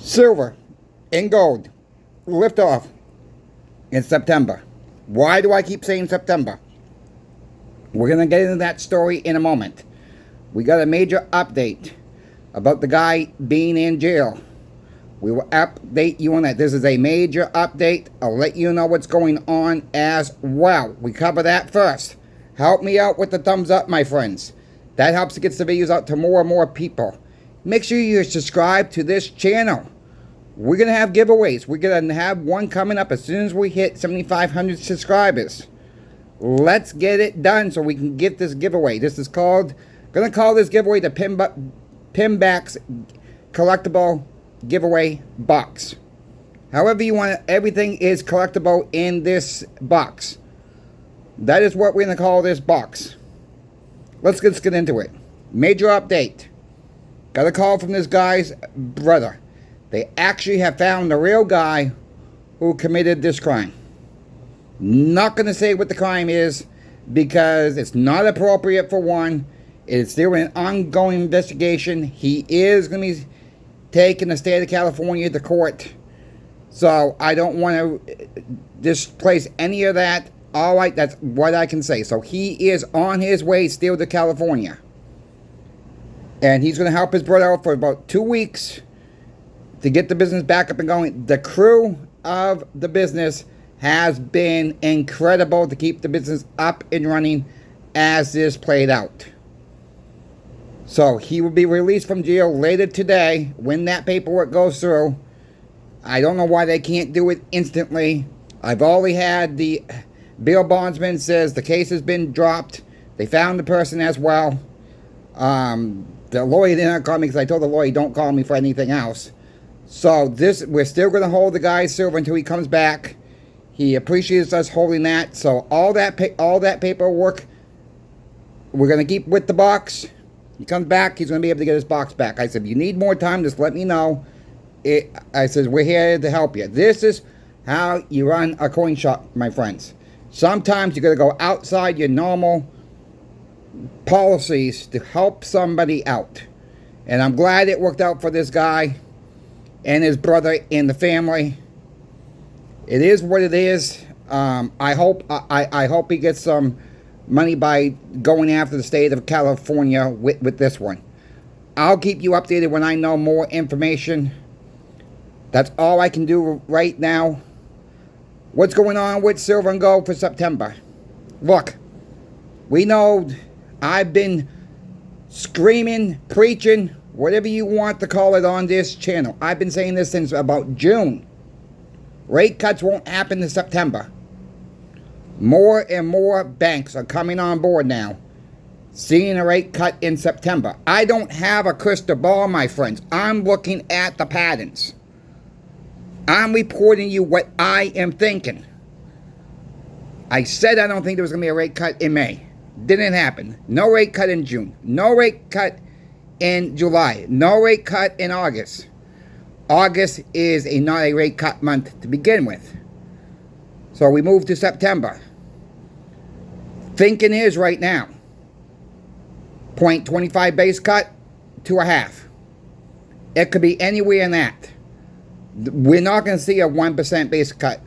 Silver and gold lift off in September. Why do I keep saying September? We're going to get into that story in a moment. We got a major update about the guy being in jail. We will update you on that. This is a major update. I'll let you know what's going on as well. We cover that first. Help me out with the thumbs up, my friends. That helps to get the videos out to more and more people. Make sure you subscribe to this channel. We're going to have giveaways. We're going to have one coming up as soon as we hit 7,500 subscribers. Let's get it done so we can get this giveaway. This is called, going to call this giveaway the Pinbacks Collectible Giveaway Box. However you want it, everything is collectible in this box. That is what we're going to call this box. Let's get into it. Major update. Got a call from this guy's brother. They actually have found the real guy who committed this crime. Not going to say what the crime is because it's not appropriate for one. It's still an ongoing investigation. He is going to be taking the state of California to court. So I don't want to displace any of that. All right, that's what I can say. So he is on his way still to California. And he's going to help his brother out for about 2 weeks to get the business back up and going. The crew of the business has been incredible to keep the business up and running as this played out. So he will be released from jail later today when that paperwork goes through. I don't know why they can't do it instantly. I've already had the bail bondsman says the case has been dropped. They found the person as well. The lawyer didn't call me because I told the lawyer don't call me for anything else. So we're still going to hold the guy silver until he comes back. He appreciates us holding that. So all that paperwork, we're going to keep with the box. He comes back, he's going to be able to get his box back. I said, if you need more time, just let me know. I said, we're here to help you. This is how you run a coin shop, my friends. Sometimes you got to go outside your normal policies to help somebody out. And I'm glad it worked out for this guy and his brother and the family. It is what it is. I hope he gets some money by going after the state of California with this one. I'll keep you updated when I know more information. That's all I can do right now. What's going on with silver and gold for September? Look, we know I've been screaming, preaching, whatever you want to call it on this channel. I've been saying this since about June. Rate cuts won't happen in September. More and more banks are coming on board now, seeing a rate cut in September. I don't have a crystal ball, my friends. I'm looking at the patterns. I'm reporting you what I am thinking. I said I don't think there was going to be a rate cut in May. Didn't happen. No rate cut in June. No rate cut in July. No rate cut in August. August is not a rate cut month to begin with. So we move to September. Thinking is right now 0.25 base cut to a half. It could be anywhere in that. We're not going to see a 1% base cut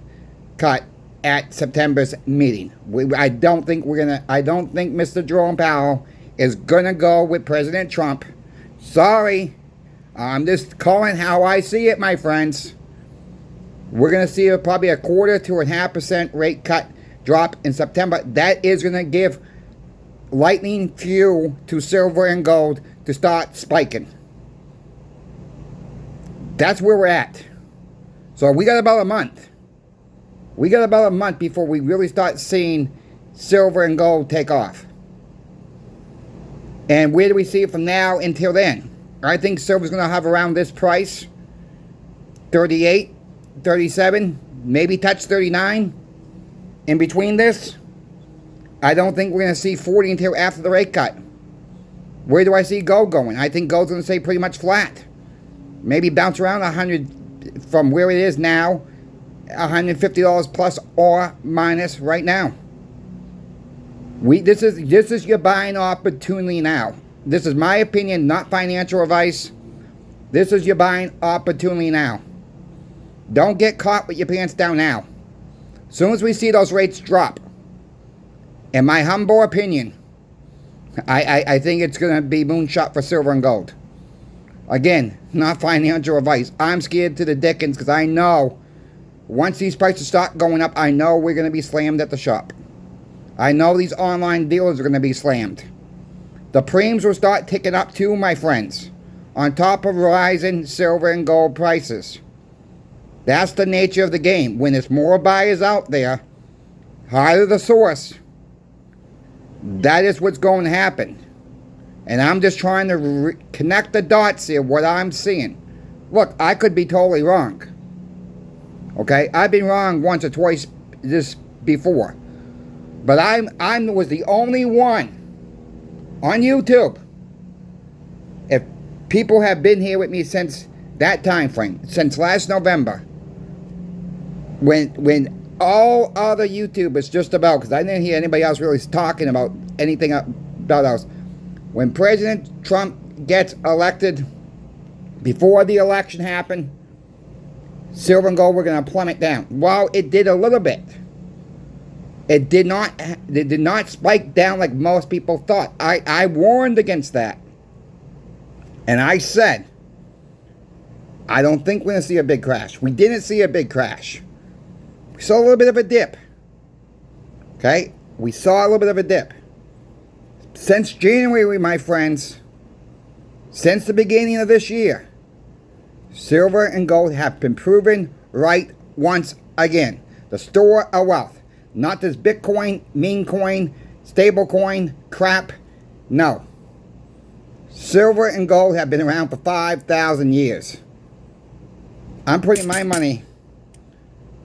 at September's meeting. I don't think Mr. Jerome Powell is going to go with President Trump. Sorry. I'm just calling how I see it, my friends. We're going to see probably a 1/4 to a 0.5% rate cut drop in September. That is going to give lightning fuel to silver and gold to start spiking. That's where we're at. So we got about a month. We got about a month before we really start seeing silver and gold take off. And where do we see it from now until then? I think silver's going to have around this price. 38, 37, maybe touch 39. In between this, I don't think we're going to see 40 until after the rate cut. Where do I see gold going? I think gold's going to stay pretty much flat. Maybe bounce around 100 from where it is now, $150 plus or minus right now. This is your buying opportunity now. This is my opinion, not financial advice. This is your buying opportunity now. Don't get caught with your pants down now. As soon as we see those rates drop, in my humble opinion, I think it's going to be moonshot for silver and gold. Again, not financial advice. I'm scared to the dickens because I know once these prices start going up, I know we're going to be slammed at the shop. I know these online dealers are going to be slammed. The premiums will start ticking up too, my friends, on top of rising silver and gold prices. That's the nature of the game. When there's more buyers out there, higher the source, that is what's going to happen. And I'm just trying to connect the dots here, what I'm seeing. Look, I could be totally wrong. Okay? I've been wrong once or twice this before. But I was the only one on YouTube. If people have been here with me since that time frame, since last November, when all other YouTubers just about, because I didn't hear anybody else really talking about anything about us, when President Trump gets elected, before the election happened, silver and gold were going to plummet down. Well, it did a little bit. It did not spike down like most people thought. I warned against that. And I said, I don't think we're going to see a big crash. We didn't see a big crash. We saw a little bit of a dip. Okay? We saw a little bit of a dip. Since January, my friends, since the beginning of this year, silver and gold have been proven right once again. The store of wealth. Not this Bitcoin, meme coin, stable coin, crap. No. Silver and gold have been around for 5,000 years. I'm putting my money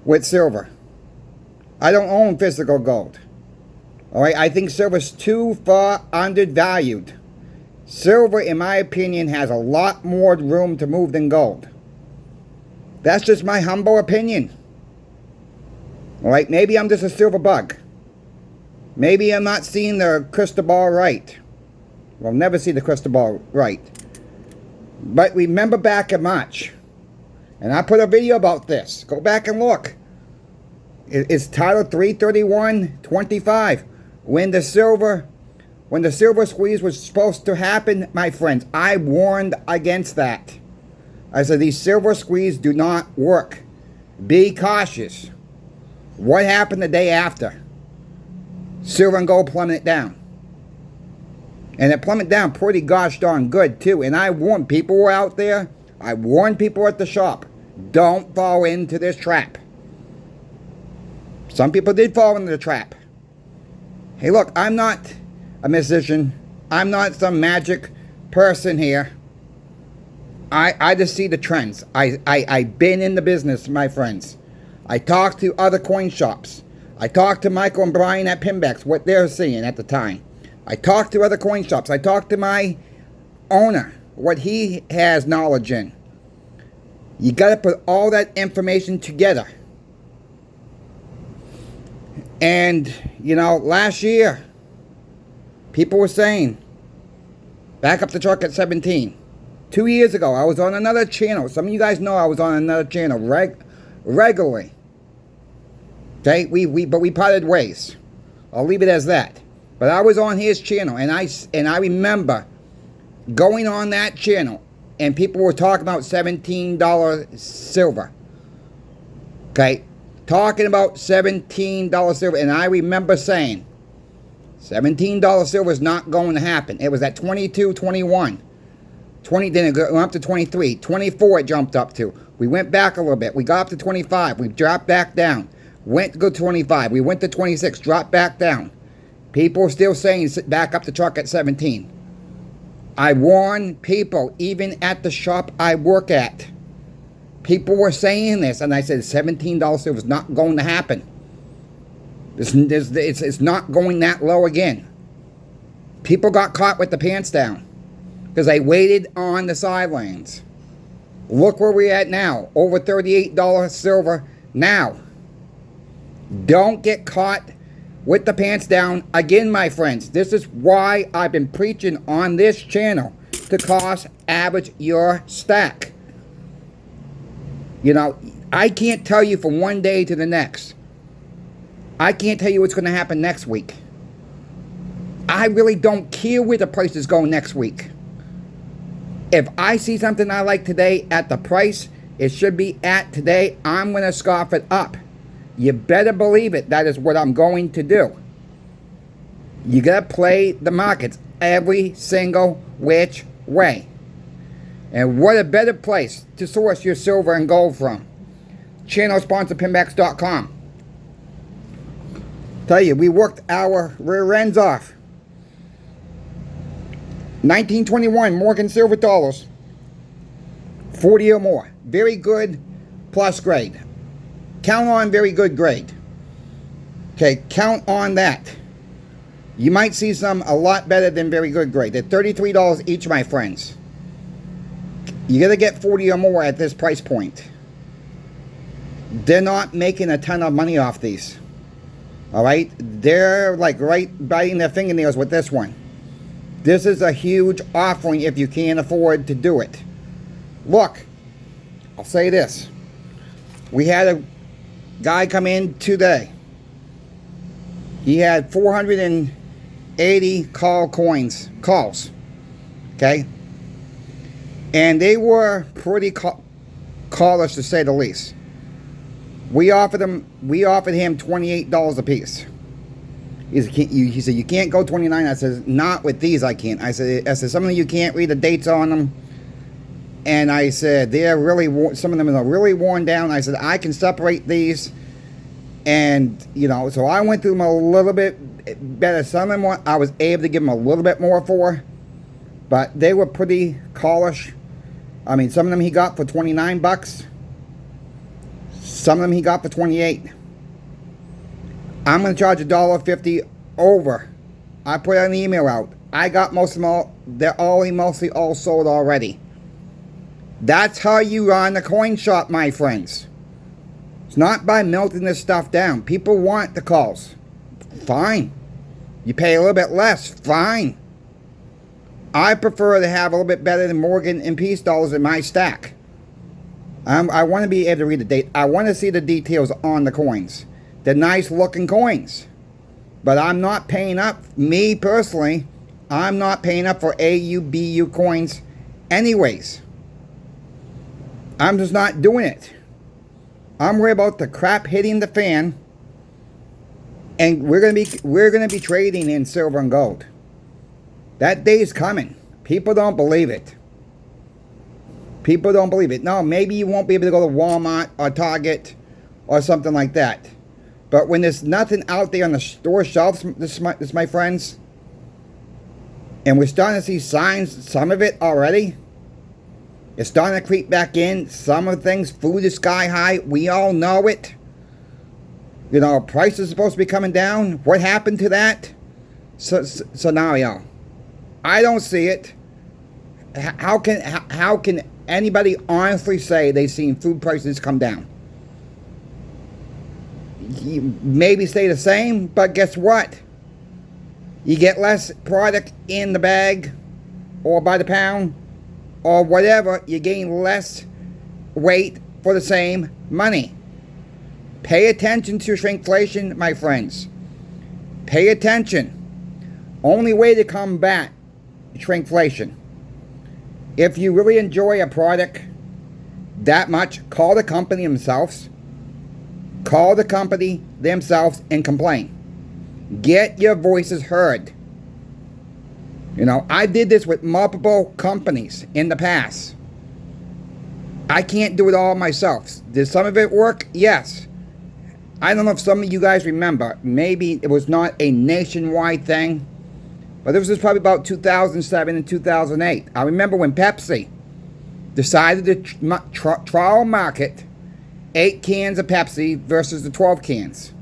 with silver. I don't own physical gold. Alright, I think silver's too far undervalued. Silver, in my opinion, has a lot more room to move than gold. That's just my humble opinion. Alright, maybe I'm just a silver bug. Maybe I'm not seeing the crystal ball right. We'll never see the crystal ball right. But remember back in March, and I put a video about this. Go back and look. It's titled 331.25. When the silver squeeze was supposed to happen, my friends, I warned against that. I said these silver squeeze do not work. Be cautious. What happened the day after? Silver and gold plummeted down. And it plummeted down pretty gosh darn good too. And I warned people were out there. I warned people at the shop. Don't fall into this trap. Some people did fall into the trap. Hey, look, I'm not a musician. I'm not some magic person here. I just see the trends. I've been in the business, my friends. I talked to other coin shops. I talked to Michael and Brian at Pinbacks, what they're seeing at the time. I talked to other coin shops. I talked to my owner, what he has knowledge in. You got to put all that information together. And, you know, last year, people were saying, back up the truck at 17. 2 years ago, I was on another channel. Some of you guys know I was on another channel regularly. Okay, but we parted ways. I'll leave it as that. But I was on his channel, and I remember going on that channel, and people were talking about $17 silver. Okay, talking about $17 silver, and I remember saying, $17 silver is not going to happen. It was at 22, 21. 20, then it went up to 23. 24 it jumped up to. We went back a little bit. We got up to 25. We dropped back down. Went to go 25. We went to 26. Dropped back down. People were still saying back up the truck at 17. I warn people, even at the shop I work at. People were saying this, and I said $17 silver is not going to happen. It's not going that low again. People got caught with the pants down because they waited on the sidelines. Look where we're at now, over $38 silver now. Don't get caught with the pants down again, my friends. This is why I've been preaching on this channel to cause average your stack. You know, I can't tell you from one day to the next. I can't tell you what's going to happen next week. I really don't care where the prices go next week. If I see something I like today at the price it should be at today, I'm going to scarf it up. You better believe it. That is what I'm going to do. You got to play the markets every single which way. And what a better place to source your silver and gold from. Channel sponsor Pinbacks.com. Tell you, we worked our rear ends off. 1921 Morgan silver dollars. 40 or more. Very good plus grade. Count on very good grade. Okay, count on that. You might see some a lot better than very good grade. They're $33 each, my friends. You gotta get 40 or more at this price point. They're not making a ton of money off these. Alright? They're like right biting their fingernails with this one. This is a huge offering if you can't afford to do it. Look, I'll say this. We had a guy come in today. He had 480 calls. Okay? And they were pretty callish to say the least. We offered him $28 a piece. He said, you can't go 29. I said, not with these I can't. I said, some of you can't read the dates on them. And I said, some of them are really worn down. I said, I can separate these. And, you know, so I went through them a little bit better. Some of them I was able to give them a little bit more for. But they were pretty callish. I mean, some of them he got for 29 bucks. Some of them he got for 28. I'm going to charge $1.50 over. I put an email out. I got most of them all. They're mostly all sold already. That's how you run a coin shop, my friends. It's not by melting this stuff down. People want the calls. Fine. You pay a little bit less. Fine. I prefer to have a little bit better than Morgan and Peace dollars in my stack. I want to be able to read the date. I want to see the details on the coins. They're nice looking coins. But I'm not paying up, me personally, I'm not paying up for AUBU coins anyways. I'm just not doing it. I'm worried about the crap hitting the fan. And we're gonna be trading in silver and gold. That day is coming. People don't believe it. People don't believe it. No, maybe you won't be able to go to Walmart or Target or something like that. But when there's nothing out there on the store shelves, this my friends, and we're starting to see signs, some of it already, it's starting to creep back in. Some of the things, food is sky high. We all know it. You know, prices are supposed to be coming down. What happened to that scenario? I don't see it. How can anybody honestly say they've seen food prices come down? You maybe stay the same, but guess what? You get less product in the bag or by the pound or whatever. You gain less weight for the same money. Pay attention to shrinkflation, my friends. Pay attention. Only way to combat shrinkflation. If you really enjoy a product that much, call the company themselves. Call the company themselves and complain. Get your voices heard. You know, I did this with multiple companies in the past. I can't do it all myself. Did some of it work? Yes. I don't know if some of you guys remember. Maybe it was not a nationwide thing. But this was probably about 2007 and 2008. I remember when Pepsi decided to trial market 8 cans of Pepsi versus the 12 cans.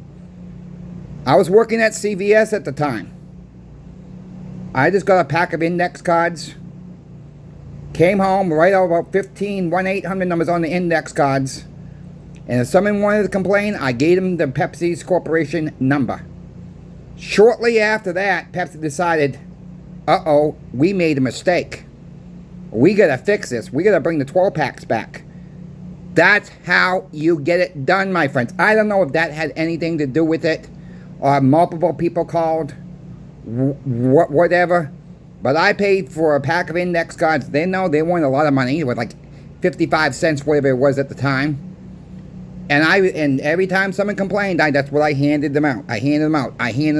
I was working at CVS at the time. I just got a pack of index cards. Came home, write out about 15 1-800 numbers on the index cards. And if someone wanted to complain, I gave them the Pepsi's corporation number. Shortly after that, Pepsi decided, uh-oh, we made a mistake. We got to fix this. We got to bring the 12 packs back. That's how you get it done, my friends. I don't know if that had anything to do with it, or multiple people called, whatever. But I paid for a pack of index cards. They know they wanted a lot of money. It was like 55 cents, whatever it was at the time. And every time someone complained, that's what I handed them out. I handed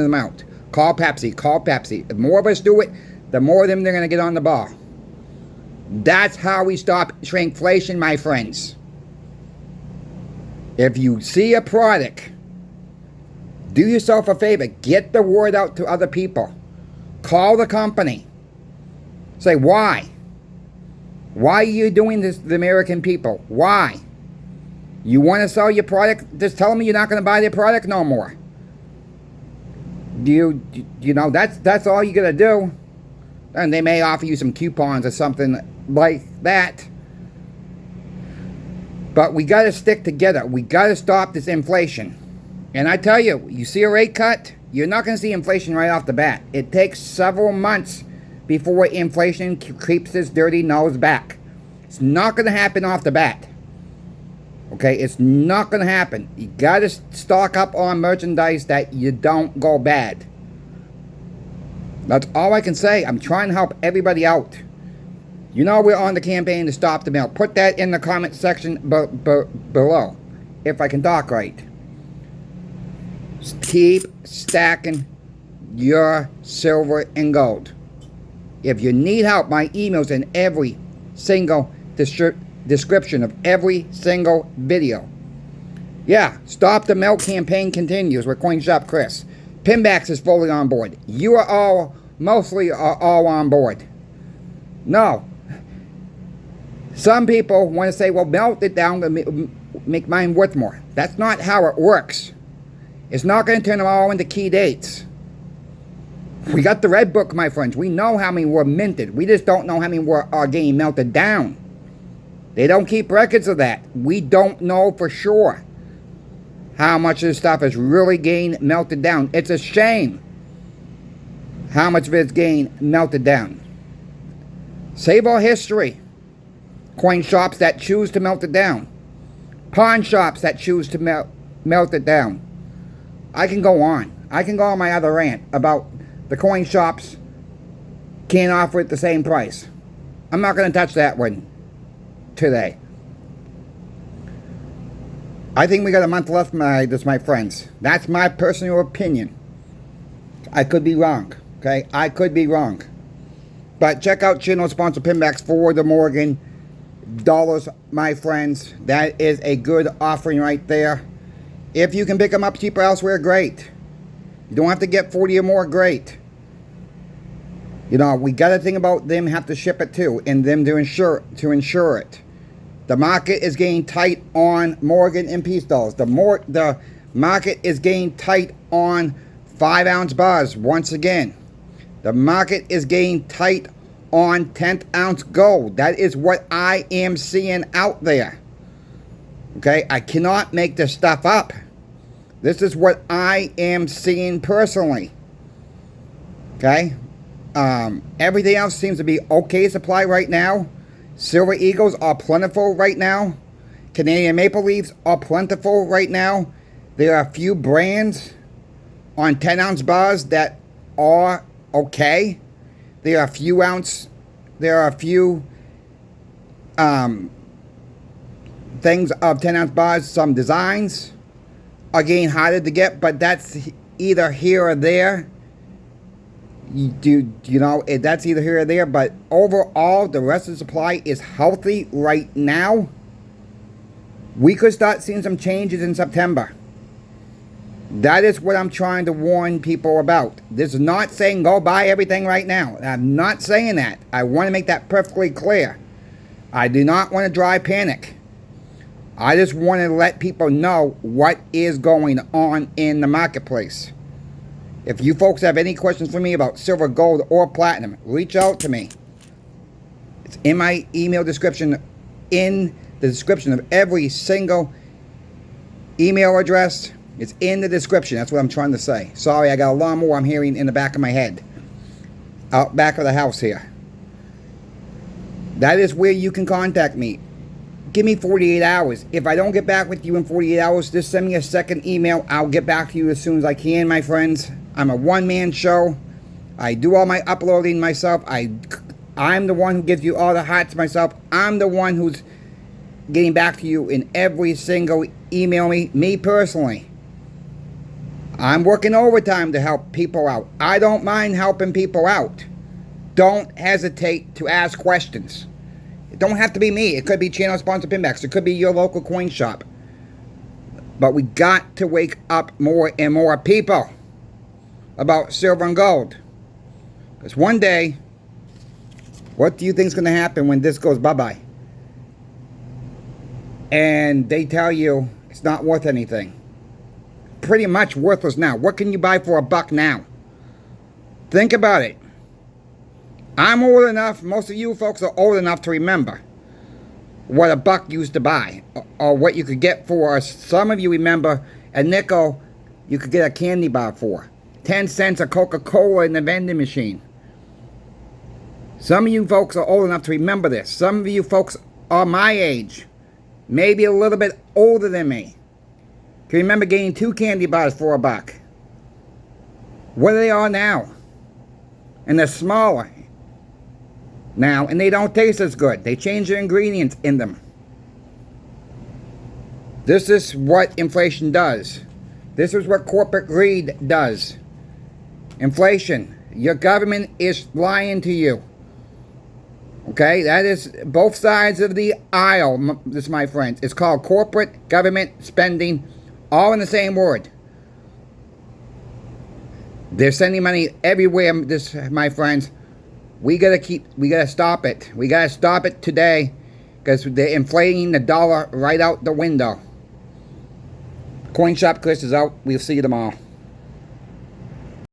them out. Call Pepsi, call Pepsi. The more of us do it, the more of them they're going to get on the ball. That's how we stop shrinkflation, my friends. If you see a product, do yourself a favor. Get the word out to other people. Call the company. Say, why? Why are you doing this to the American people? Why? You want to sell your product? Just tell them you're not going to buy their product no more. You know, that's all you got to do. And they may offer you some coupons or something like that. But we got to stick together. We got to stop this inflation. And I tell you, you see a rate cut, you're not going to see inflation right off the bat. It takes several months before inflation creeps its dirty nose back. It's not going to happen off the bat. Okay, it's not going to happen. You got to stock up on merchandise that you don't go bad. That's all I can say. I'm trying to help everybody out. You know we're on the campaign to stop the mail. Put that in the comment section below, if I can talk right. Keep stacking your silver and gold. If you need help, my email's in every single description of every single video. Yeah, Stop the Melt campaign continues with CoinShop Chris. Pinbacks is fully on board. You are all, mostly all on board. No. Some people want to say, well, melt it down to make mine worth more. That's not how it works. It's not going to turn them all into key dates. We got the red book, my friends. We know how many were minted. We just don't know how many are getting melted down. They don't keep records of that. We don't know for sure how much of this stuff is really getting melted down. It's a shame how much of it's getting melted down. Save our history. Coin shops that choose to melt it down. Pawn shops that choose to melt it down. I can go on. I can go on my other rant about the coin shops can't offer it the same price. I'm not going to touch that one today. I think we got a month left, my friends. That's my personal opinion. I could be wrong. Okay? I could be wrong. But check out channel sponsor Pinbacks for the Morgan dollars, my friends. That is a good offering right there. If you can pick them up cheaper elsewhere, great. You don't have to get 40 or more, great. You know, we got to think about them have to ship it too, and them to insure it. The market is getting tight on Morgan and Peace dolls. The market is getting tight on 5-ounce bars once again. The market is getting tight on 10th ounce gold. That is what I am seeing out there. Okay, I cannot make this stuff up. This is what I am seeing personally. Okay, everything else seems to be okay supply right now. Silver Eagles are plentiful right now. Canadian Maple Leafs are plentiful right now. There are a few brands on 10-ounce bars that are okay. There are a few things of 10-ounce bars. Some designs are getting harder to get, but that's either here or there. You know, that's either here or there. But overall, the rest of the supply is healthy right now. We could start seeing some changes in September. That is what I'm trying to warn people about. This is not saying go buy everything right now. I'm not saying that. I want to make that perfectly clear. I do not want to drive panic. I just want to let people know what is going on in the marketplace. If you folks have any questions for me about silver, gold, or platinum, reach out to me. It's in my email description, in the description of every single email address. It's in the description. That's what I'm trying to say. Sorry, I got a lawnmower I'm hearing in the back of my head. Out back of the house here. That is where you can contact me. Give me 48 hours. If I don't get back with you in 48 hours, just send me a second email. I'll get back to you as soon as I can, my friends. I'm a one-man show. I do all my uploading myself. I'm the one who gives you all the hearts myself. I'm the one who's getting back to you in every single email me personally. I'm working overtime to help people out. I don't mind helping people out. Don't hesitate to ask questions. It don't have to be me. It could be channel sponsor Pinbacks. It could be your local coin shop. But we got to wake up more and more people about silver and gold. Because one day, what do you think is going to happen when this goes bye-bye? And they tell you it's not worth anything. Pretty much worthless now. What can you buy for $1 now? Think about it. I'm old enough, most of you folks are old enough to remember what $1 used to buy, or what you could get for. Some of you remember a nickel you could get a candy bar for. 10 cents a Coca-Cola in the vending machine. Some of you folks are old enough to remember this. Some of you folks are my age, maybe a little bit older than me. Can you remember getting 2 candy bars for $1? What are they all now? And they're smaller now, and they don't taste as good. They change the ingredients in them. This is what inflation does. This is what corporate greed does. Inflation. Your government is lying to you. Okay, that is both sides of the aisle, this, my friends. It's called corporate government spending, all in the same word. They're sending money everywhere, this, my friends. We gotta stop it. We gotta stop it today, because they're inflating the dollar right out the window. Coin Shop Chris is out. We'll see you tomorrow.